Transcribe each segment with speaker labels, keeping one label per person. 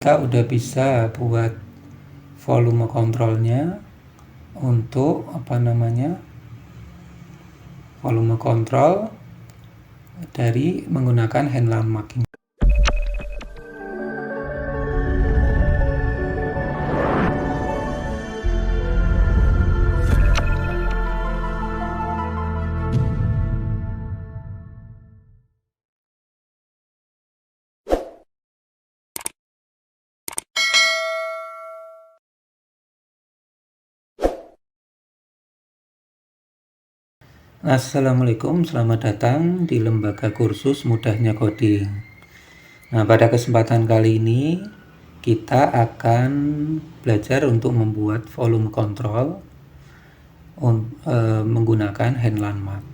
Speaker 1: kita udah bisa buat volume kontrolnya untuk volume kontrol dari menggunakan hand landmark ini. Assalamualaikum, selamat datang di lembaga kursus mudahnya coding. Nah, pada kesempatan kali ini kita akan belajar untuk membuat volume control menggunakan hand landmark.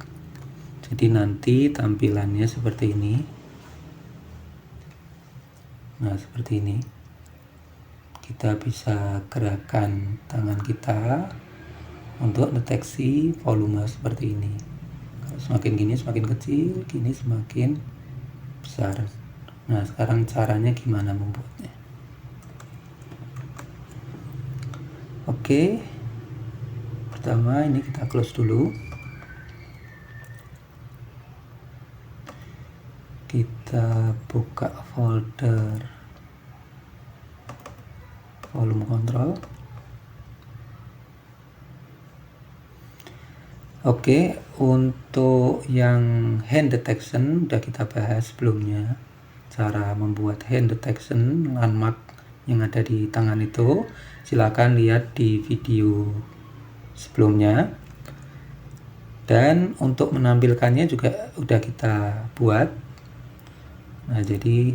Speaker 1: Jadi nanti tampilannya seperti ini. Nah, seperti ini. Kita bisa gerakkan tangan kita untuk deteksi volume seperti ini. Kalau semakin gini semakin kecil, gini semakin besar. Nah, sekarang caranya gimana membuatnya? Oke, pertama ini kita close dulu. Kita buka folder volume control. Oke, untuk yang hand detection udah kita bahas sebelumnya. Cara membuat hand detection landmark yang ada di tangan itu silakan lihat di video sebelumnya. Dan untuk menampilkannya juga udah kita buat. Nah, jadi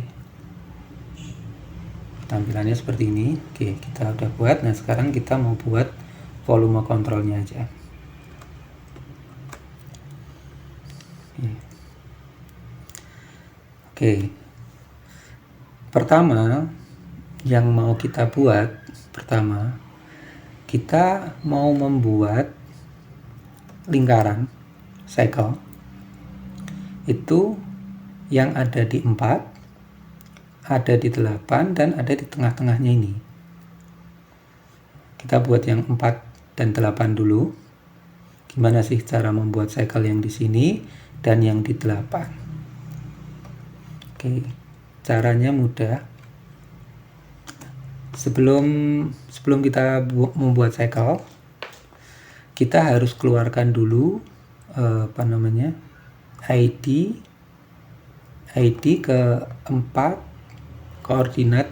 Speaker 1: tampilannya seperti ini. Oke, kita udah buat. Nah, sekarang kita mau buat volume kontrolnya aja. Oke. Pertama yang mau kita buat, kita mau membuat lingkaran cycle itu yang ada di 4, ada di 8, dan ada di tengah-tengahnya ini. Kita buat yang 4 dan 8 dulu. Gimana sih cara membuat cycle yang di sini dan yang di 8? Oke, caranya mudah. Sebelum kita membuat cycle, kita harus keluarkan dulu ID ke 4, koordinat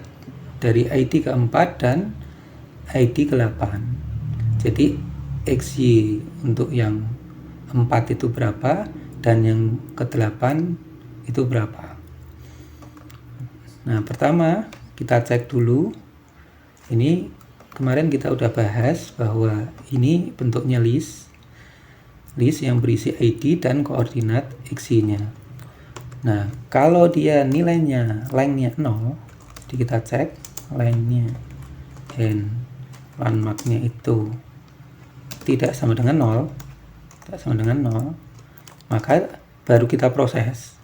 Speaker 1: dari ID ke 4 dan ID ke 8. Jadi XY untuk yang 4 itu berapa dan yang ke 8 itu berapa. Nah, pertama kita cek dulu. Ini kemarin kita udah bahas bahwa ini bentuknya list yang berisi ID dan koordinat XY-nya. Nah, kalau dia nilainya lengthnya 0, jadi kita cek lengthnya hand landmarknya itu tidak sama dengan 0, maka baru kita proses.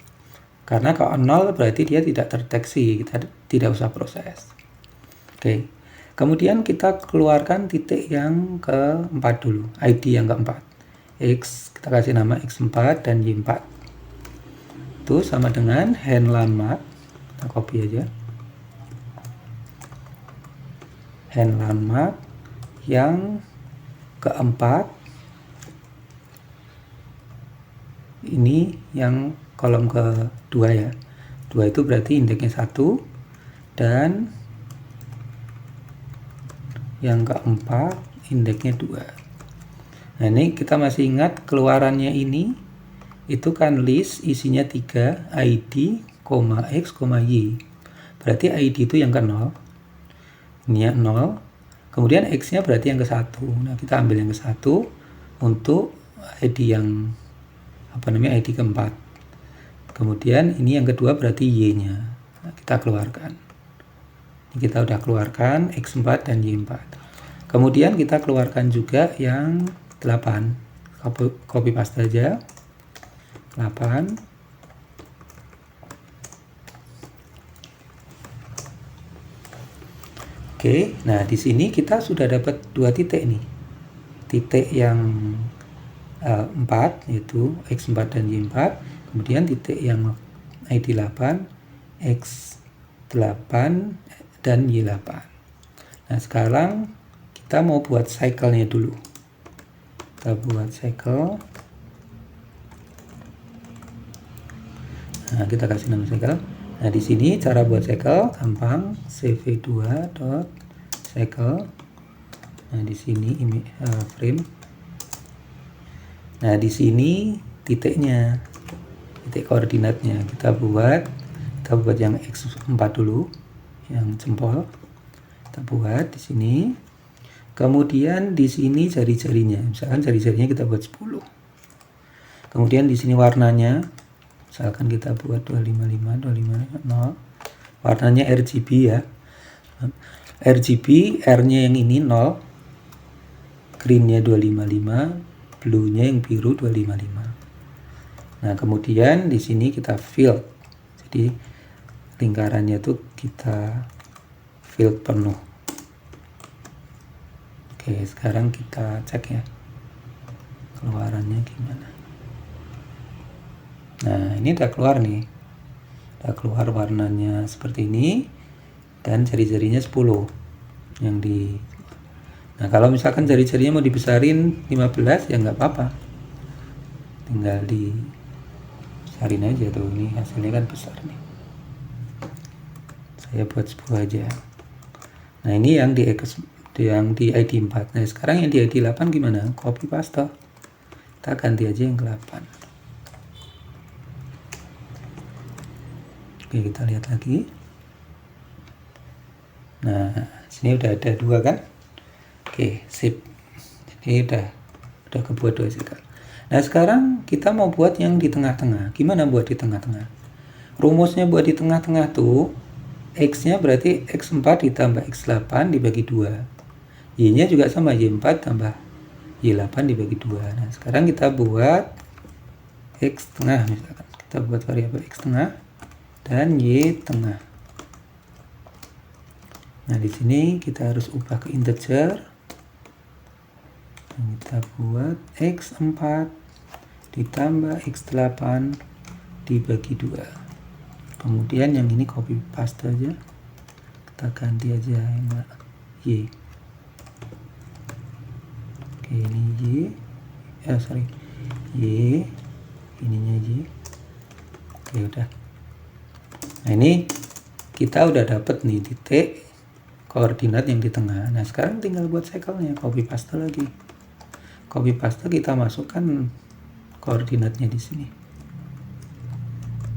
Speaker 1: Karena kalau 0 berarti dia tidak terdeteksi, kita tidak usah proses. Oke. Kemudian kita keluarkan titik yang keempat dulu, ID yang keempat. X, kita kasih nama X4 dan Y4. Itu sama dengan hand landmark. Kita copy aja. Hand landmark yang keempat. Ini yang kolom kedua ya. 2 itu berarti indeksnya 1 dan yang keempat indeksnya 2. Nah, ini kita masih ingat keluarannya ini itu kan list isinya 3 ID, X, Y. Berarti ID itu yang ke 0. Ini yang 0. Kemudian X-nya berarti yang ke 1. Nah, kita ambil yang ke 1 untuk ID yang ID keempat. Kemudian ini yang kedua berarti Y-nya. Nah, kita keluarkan. Ini kita udah keluarkan X4 dan Y4. Kemudian kita keluarkan juga yang 8. Copy paste aja. 8. Oke, nah di sini kita sudah dapat dua titik nih. Titik yang 4 yaitu X4 dan Y4, kemudian titik yang ID 8, X8 dan Y8. Nah sekarang kita mau buat cycle-nya dulu. Kita buat cycle. Nah kita kasih nama cycle. Nah di sini cara buat cycle gampang, cv2.cycle. Nah di sini ini frame. Nah di sini titiknya, titik koordinatnya kita buat yang X4 dulu, yang jempol kita buat di sini. Kemudian di sini jari-jarinya, misalkan jari-jarinya kita buat 10. Kemudian di sini warnanya, misalkan kita buat 255, 255, 0. Warnanya RGB ya. RGB, R-nya yang ini 0, green-nya 255, blue-nya yang biru 255. Nah, kemudian di sini kita fill. Jadi lingkarannya itu kita fill penuh. Oke, sekarang kita cek ya keluarannya gimana. Nah, ini udah keluar nih. Udah keluar warnanya seperti ini dan jari-jarinya 10 yang di. Nah, kalau misalkan jari-jarinya mau dibesarin 15 ya nggak apa-apa. Tinggal dibesarin aja tuh, ini hasilnya kan besar nih. Saya buat 10 aja. Nah, ini yang di ID 4. Nah, sekarang yang di ID 8 gimana? Copy paste. Kita ganti aja yang ke 8. Oke, kita lihat lagi. Nah, sini udah ada 2 kan? Oke, sip. Jadi udah kebuat 2 cycle. Nah, sekarang kita mau buat yang di tengah-tengah. Gimana buat di tengah-tengah? Rumusnya buat di tengah-tengah tuh, X-nya berarti X4 ditambah X8 dibagi 2. Y-nya juga sama, Y4 tambah Y8 dibagi 2. Nah, sekarang kita buat X tengah misalkan. Kita buat variabel X tengah dan Y tengah. Nah, di sini kita harus ubah ke integer. Nah, kita buat X4 ditambah X8 dibagi 2. Kemudian yang ini copy paste aja. Kita ganti aja yang Y. Oke, ini Y, ininya Y. Oke, udah. Nah, ini kita udah dapet nih titik koordinat yang di tengah. Nah, sekarang tinggal buat cycle-nya, copy paste lagi. Copy paste, kita masukkan koordinatnya di sini.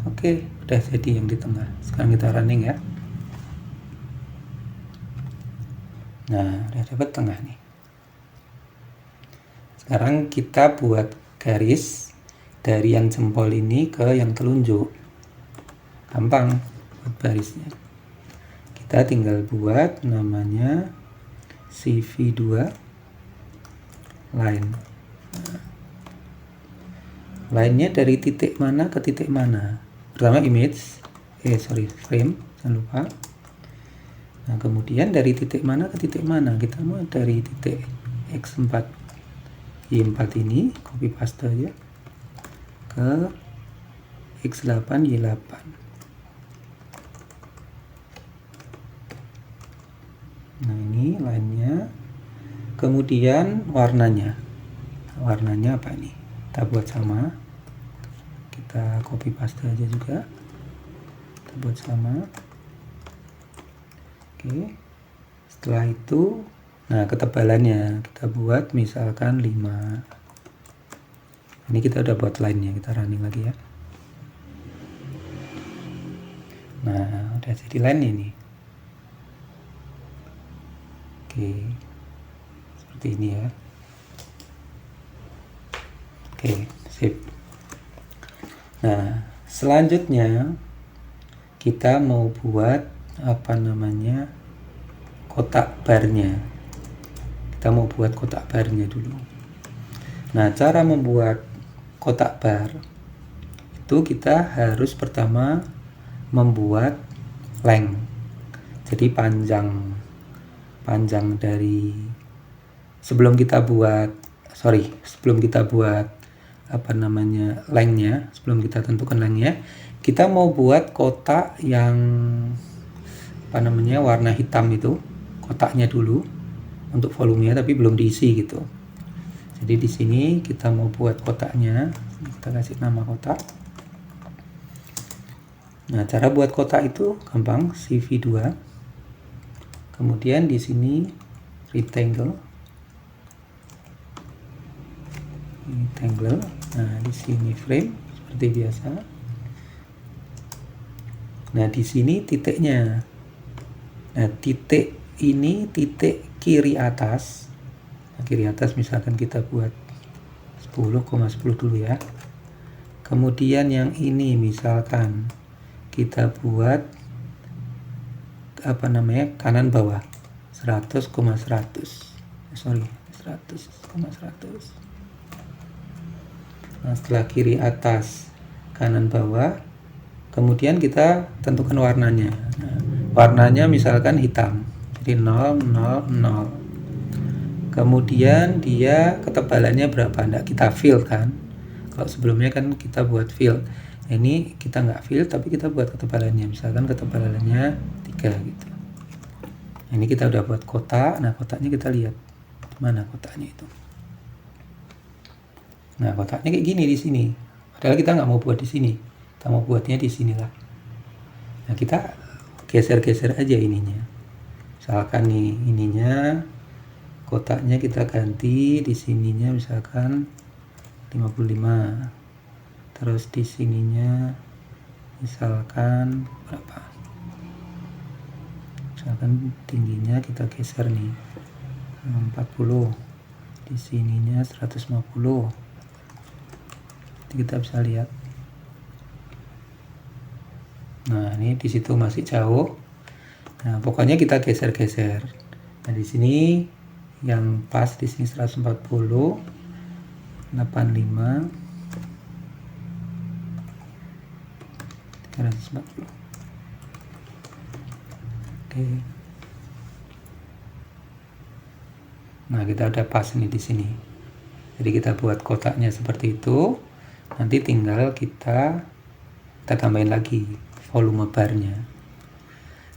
Speaker 1: Oke, udah jadi yang di tengah. Sekarang kita running ya. Nah, udah dapet tengah nih. Sekarang kita buat garis dari yang jempol ini ke yang telunjuk. Gampang buat barisnya. Kita tinggal buat namanya CV2 line. Nah, line-nya dari titik mana ke titik mana? Pertama frame, jangan lupa. Nah, kemudian dari titik mana ke titik mana? Kita mau dari titik X4 Y4 ini, copy paste aja ke X8 Y8. Nah, ini line-nya. Kemudian warnanya apa ini? Kita buat sama. Kita copy paste aja juga. Kita buat sama. Oke. Setelah itu, nah, ketebalannya kita buat misalkan 5. Ini kita udah buat line-nya, kita running lagi ya. Nah, udah jadi line ini. Oke. Seperti ini ya. Oke, sip. Nah, selanjutnya kita mau buat kotak barnya. Kita mau buat kotak barnya dulu. Nah, cara membuat kotak bar itu kita harus pertama membuat length. Jadi panjang panjang dari sebelum kita buat lengthnya, sebelum kita tentukan lengthnya, kita mau buat kotak yang warna hitam itu, kotaknya dulu untuk volumenya, tapi belum diisi gitu. Jadi di sini kita mau buat kotaknya, kita kasih nama kotak. Nah, cara buat kotak itu gampang, CV2. Kemudian di sini rectangle. Nah, di sini frame seperti biasa. Nah, di sini titiknya. Nah, titik ini titik kiri atas. Nah, kiri atas misalkan kita buat 10,10 dulu ya. Kemudian yang ini misalkan kita buat kanan bawah 100,100. Nah, setelah kiri atas kanan bawah, kemudian kita tentukan warnanya. Nah, warnanya misalkan hitam, jadi 0, 0, 0. Kemudian dia ketebalannya berapa, enggak kita fill kan. Kalau sebelumnya kan kita buat fill, ini kita nggak fill tapi kita buat ketebalannya, misalkan ketebalannya 3 gitu. Nah, ini kita udah buat kotak. Nah, kotaknya kita lihat mana kotaknya itu. Nah, kotaknya kayak gini di sini. Padahal kita nggak mau buat di sini, kita mau buatnya di sinilah. Nah, kita geser-geser aja ininya. Misalkan nih ininya, kotaknya kita ganti di sininya misalkan 55. Terus di sininya misalkan berapa? Misalkan tingginya kita geser nih 40. Di sininya 150. Kita bisa lihat. Nah, ini di situ masih jauh. Nah, pokoknya kita geser-geser. Nah, di sini yang pas di sini 140, 85, 340. Oke. Nah, kita udah pas nih di sini. Jadi kita buat kotaknya seperti itu. Nanti tinggal kita tambahin lagi volume barnya.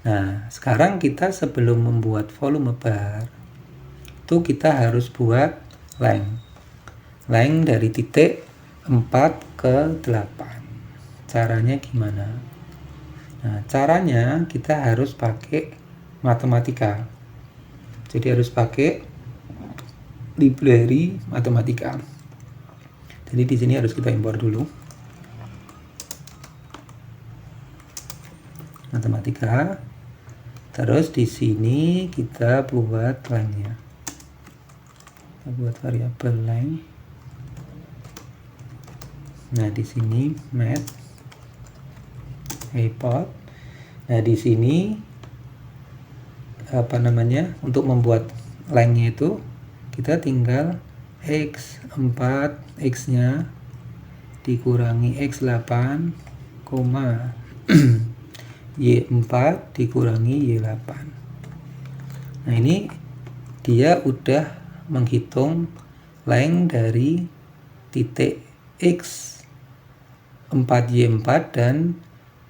Speaker 1: Nah, sekarang kita sebelum membuat volume bar itu kita harus buat length dari titik 4 ke 8. Caranya gimana? Nah, caranya kita harus pakai matematika. Jadi harus pakai library matematika. Jadi di sini harus kita impor dulu matematika. Terus di sini kita buat lengthnya. Kita buat variabel length. Nah, di sini math import. Nah, di sini untuk membuat lengthnya itu kita tinggal X4, X-nya dikurangi X8, Y4 dikurangi Y8. Nah, ini dia udah menghitung length dari titik X4Y4 dan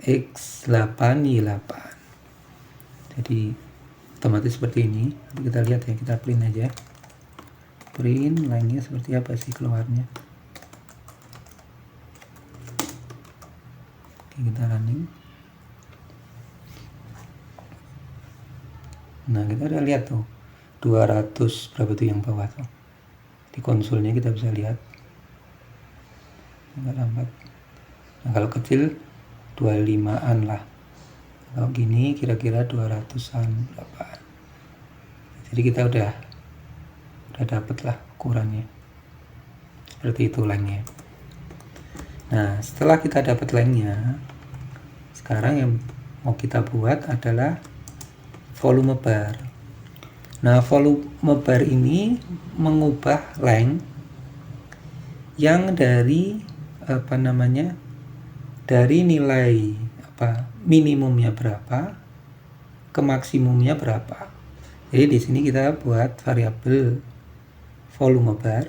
Speaker 1: X8Y8. Jadi otomatis seperti ini. Nanti kita lihat ya, kita print aja. Print lengthnya seperti apa sih keluarnya. Oke, kita running. Nah, kita udah lihat tuh 200 berapa tuh yang bawah tuh. Di konsolnya kita bisa lihat. Agak lambat. Nah, kalau kecil 25-an lah. Kalau gini kira-kira 200-an berapa. Jadi kita udah dapet lah ukurannya. Seperti itu lengthnya. Nah, setelah kita dapat lengthnya, sekarang yang mau kita buat adalah volume bar. Nah, volume bar ini mengubah length yang dari dari nilai minimumnya berapa ke maksimumnya berapa. Jadi di sini kita buat variabel volume bar.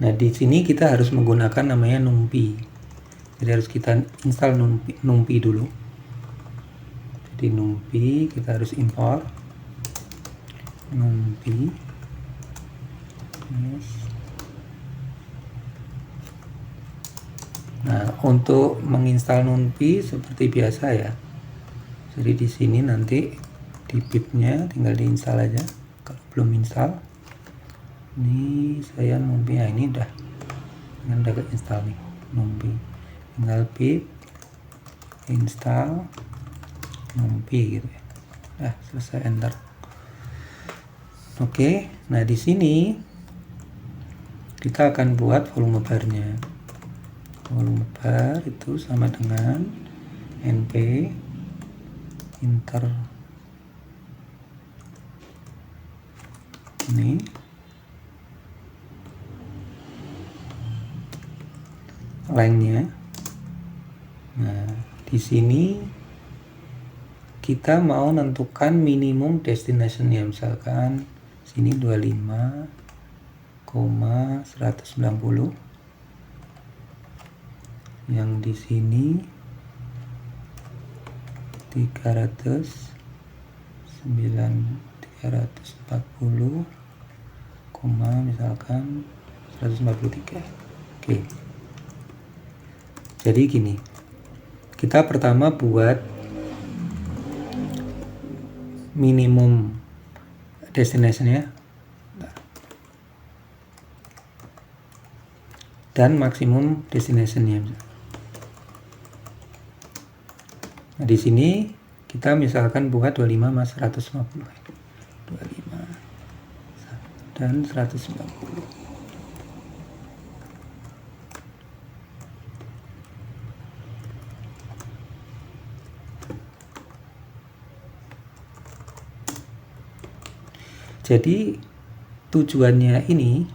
Speaker 1: Nah, di sini kita harus menggunakan namanya numpy. Jadi harus kita install numpy dulu. Jadi numpy kita harus import numpy. Yes. Nah, untuk menginstal numpy seperti biasa ya. Jadi di sini nanti di pip-nya tinggal diinstal aja. Kalau belum install, ini saya numpy, ya ini udah install nih numpy. Tinggal pip install numpy gitu ya. Nah, selesai, enter. Oke, nah di sini kita akan buat volume barnya. Volume bar itu sama dengan np inter ini lengthnya. Nah, di sini kita mau menentukan minimum destinationnya, misalkan sini 25,190, yang di sini 340, misalkan 143. Oke. Jadi gini, kita pertama buat minimum destination-nya dan maksimum destination-nya. Nah, di sini kita misalkan buat 25 mas 150. 25 dan 190. Jadi tujuannya ini,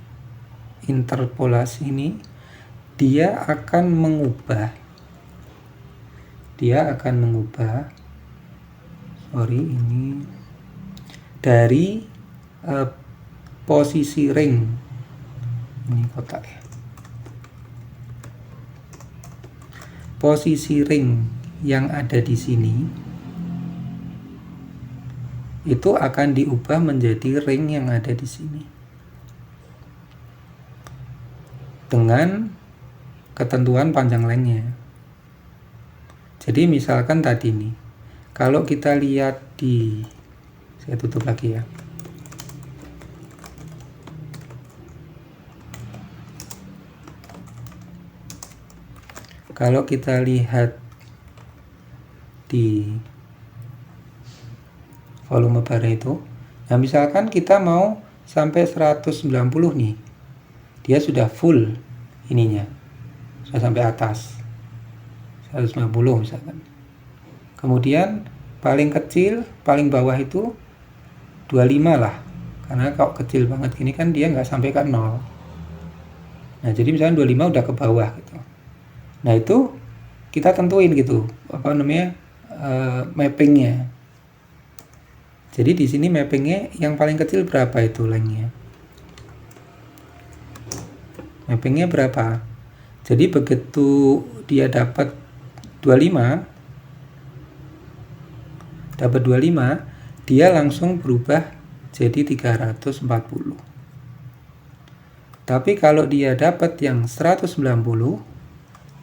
Speaker 1: interpolasi ini, dia akan mengubah ini dari posisi ring, ini kotak ya, posisi ring yang ada di sini itu akan diubah menjadi ring yang ada di sini dengan ketentuan panjang lengthnya. Jadi misalkan tadi nih, kalau kita lihat di, saya tutup lagi ya. Kalau kita lihat di volume bar itu, nah misalkan kita mau sampai 190 nih, dia sudah full ininya, sudah sampai atas 190 misalkan. Kemudian paling kecil, paling bawah itu 25 lah, karena kalau kecil banget gini kan dia nggak sampai ke 0. Nah jadi misalkan 25 udah ke bawah gitu. Nah itu kita tentuin gitu, apa namanya, mappingnya. Jadi di sini mappingnya yang paling kecil berapa itu lengthnya? Mappingnya berapa? Jadi begitu dia dapat 25, dia langsung berubah jadi 340. Tapi kalau dia dapat yang 190,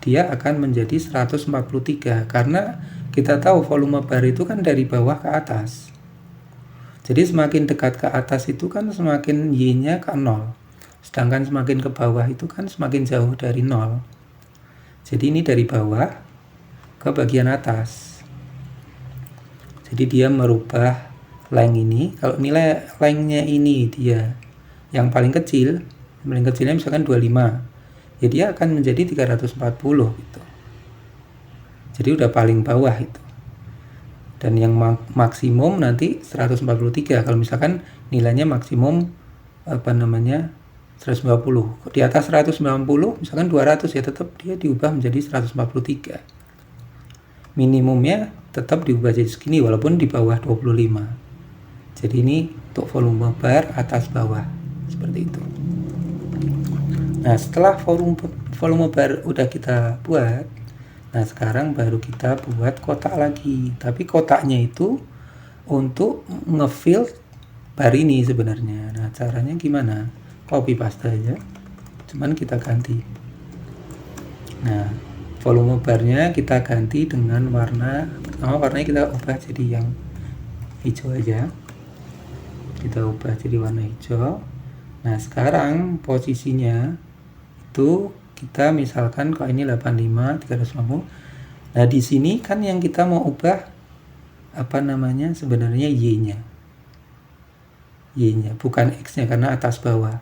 Speaker 1: dia akan menjadi 143, karena kita tahu volume bar itu kan dari bawah ke atas. Jadi semakin dekat ke atas itu kan semakin Y-nya ke 0. Sedangkan semakin ke bawah itu kan semakin jauh dari 0. Jadi ini dari bawah ke bagian atas. Jadi dia merubah length ini. Kalau nilai lengthnya ini dia yang paling kecil, paling kecilnya misalkan 25, ya dia akan menjadi 340 gitu. Jadi udah paling bawah itu. Dan yang maksimum nanti 143. Kalau misalkan nilainya maksimum 190. Di atas 190 misalkan 200, ya tetap dia diubah menjadi 143. minimumnya tetap diubah jadi segini walaupun di bawah 25. Jadi ini untuk volume bar atas bawah seperti itu. Nah, setelah volume bar udah kita buat, nah sekarang baru kita buat kotak lagi. Tapi kotaknya itu untuk ngefill bar ini sebenarnya. Nah, caranya gimana? Copy paste aja. Cuman kita ganti. Nah, volume barnya kita ganti dengan warna. Pertama warnanya kita ubah jadi yang hijau aja. Kita ubah jadi warna hijau. Nah, sekarang posisinya itu kita misalkan kalau ini 85 350. Nah, di sini kan yang kita mau ubah sebenarnya y-nya bukan x-nya karena atas bawah.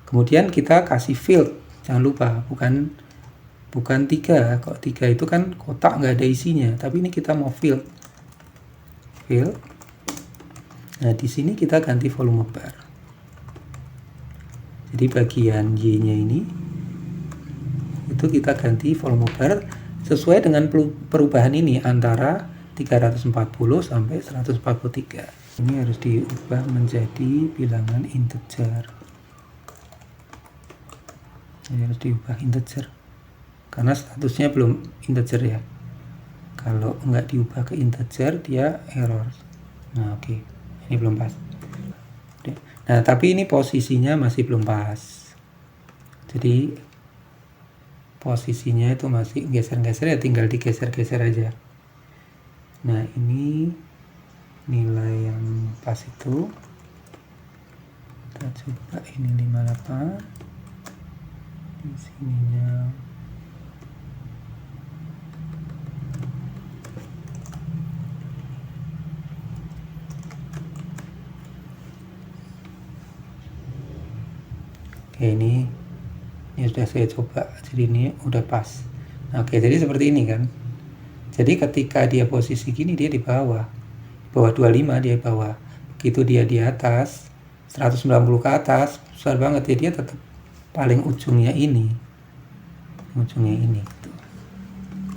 Speaker 1: Kemudian kita kasih field, jangan lupa bukan 3. Kalau 3 itu kan kotak nggak ada isinya, tapi ini kita mau field. Nah, di sini kita ganti volume bar. Jadi bagian y-nya ini itu kita ganti volume bar sesuai dengan perubahan ini antara 340 sampai 143. Ini harus diubah menjadi bilangan integer. Ini harus diubah integer karena statusnya belum integer ya. Kalau nggak diubah ke integer dia error. Nah, oke. Ini belum pas. Nah, tapi ini posisinya masih belum pas. Jadi posisinya itu masih geser-geser ya, tinggal digeser-geser aja. Nah, ini nilai yang pas itu kita coba ini 58. Di sininya oke, ini sudah saya coba, jadi ini udah pas. Nah, oke, jadi seperti ini kan. Jadi ketika dia posisi gini dia di bawah 25, dia di bawah. Begitu dia di atas 190 ke atas besar banget ya, dia tetap paling ujungnya ini.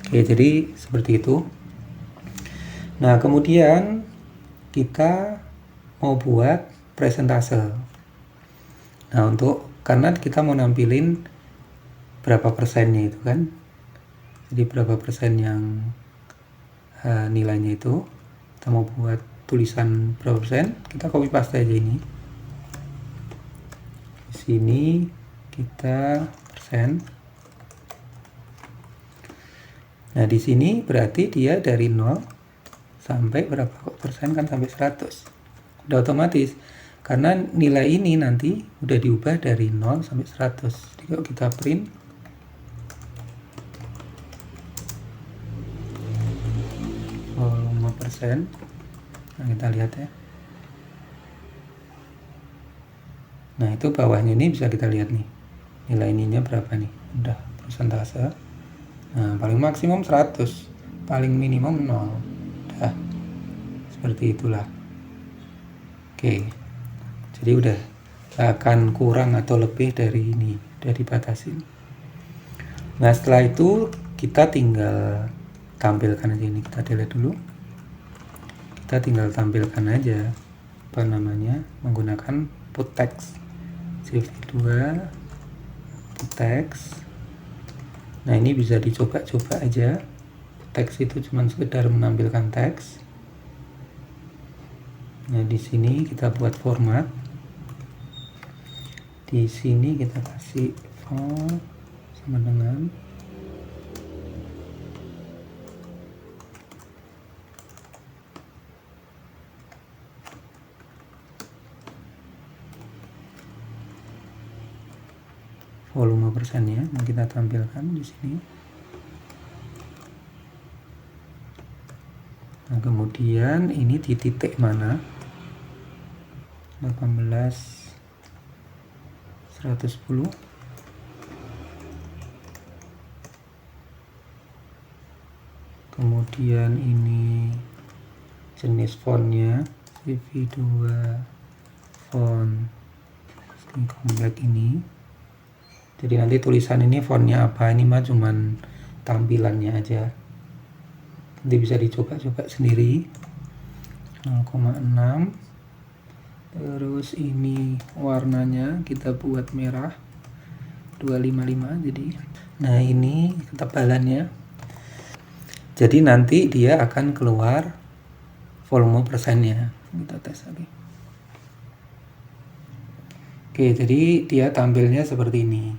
Speaker 1: Oke, jadi seperti itu. Nah, kemudian kita mau buat presentase. Nah, karena kita mau nampilin berapa persennya itu kan, jadi berapa persen yang nilainya itu, kita mau buat tulisan berapa persen, kita copy paste aja ini. Di sini kita persen. Nah, di sini berarti dia dari 0 sampai berapa persen kan, sampai 100. Udah otomatis. Karena nilai ini nanti udah diubah dari 0 sampai 100. Jadi kalau kita print, persen. Nah, kita lihat ya. Nah, itu bawahnya ini bisa kita lihat nih. Nilai ininya berapa nih? Udah persentase. Nah, paling maksimum 100, paling minimum 0. Udah. Seperti itulah. Oke. Jadi udah akan kurang atau lebih dari ini, udah dibatasin. Nah, setelah itu kita tinggal tampilkan aja ini, kita delete dulu. Kita tinggal tampilkan aja menggunakan put text. CV2 put text. Nah, ini bisa dicoba-coba aja. Teks itu cuma sekedar menampilkan teks. Nah, di sini kita buat format. Di sini kita kasih font sama dengan volume persennya yang kita tampilkan di sini. Nah, kemudian ini di titik mana? 18.110. Kemudian ini jenis fontnya CV2 font komplek ini. Jadi nanti tulisan ini fontnya apa, ini mah cuman tampilannya aja. nanti bisa dicoba-coba sendiri. 0,6. terus ini warnanya kita buat merah 255. jadi nah ini ketebalannya, jadi nanti dia akan keluar volume persennya. Kita tes lagi. Oke, jadi dia tampilnya seperti ini.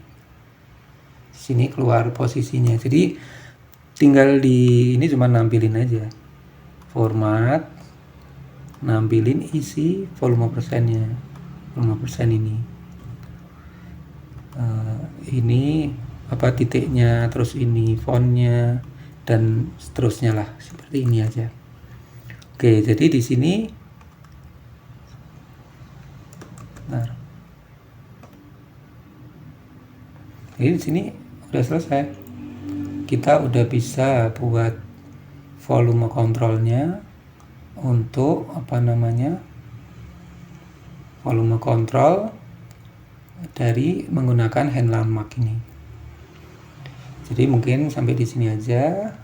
Speaker 1: Sini keluar posisinya. Jadi tinggal di ini cuma nampilin aja. Format, nampilin isi volume persennya. Volume persen ini. Ini apa titiknya, terus ini fontnya dan seterusnya lah. Seperti ini aja. Oke, jadi di sini Jadi di sini udah selesai. Kita udah bisa buat volume kontrolnya untuk volume kontrol dari menggunakan hand landmark ini. Jadi mungkin sampai di sini aja.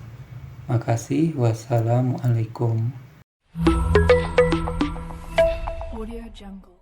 Speaker 1: Makasih. Wassalamualaikum.
Speaker 2: Audio Jungle.